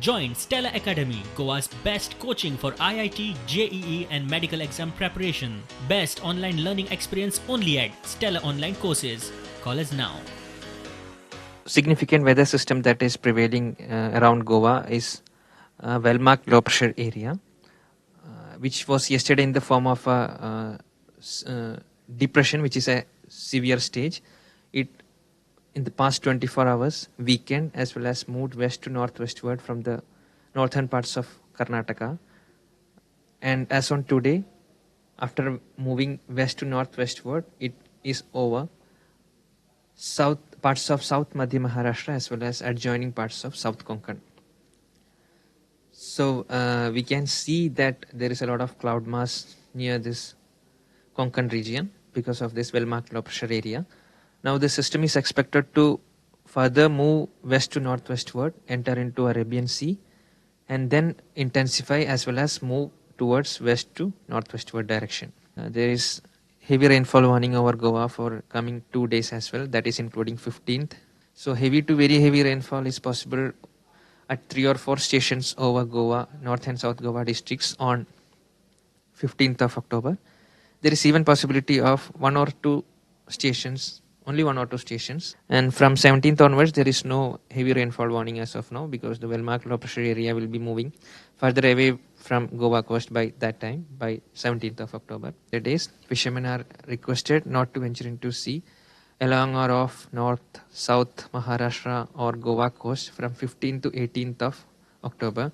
Join Stella Academy, Goa's best coaching for IIT, JEE and medical exam preparation. Best online learning experience only at Stella Online Courses. Call us now. Significant weather system that is prevailing around Goa is a well-marked low pressure area, which was yesterday in the form of a depression, which is a severe stage. It in the past 24 hours weakened as well as moved west to northwestward from the northern parts of Karnataka, and as on today, after moving west to northwestward, it is over parts of South Madhya Maharashtra as well as adjoining parts of South Konkan. So we can see that there is a lot of cloud mass near this Konkan region because of this well-marked low pressure area. Now the system is expected to further move west to northwestward, enter into Arabian Sea, and then intensify as well as move towards west to northwestward direction. There is heavy rainfall warning over Goa for coming 2 days as well, that is including 15th. So heavy to very heavy rainfall is possible at 3 or 4 stations over Goa, North and South Goa districts on 15th of October. There is even possibility of only 1 or 2 stations. And from 17th onwards, there is no heavy rainfall warning as of now because the well-marked low pressure area will be moving further away from Goa coast by that time, by 17th of October. The days, fishermen are requested not to venture into sea along or off North, South Maharashtra or Goa coast from 15th to 18th of October.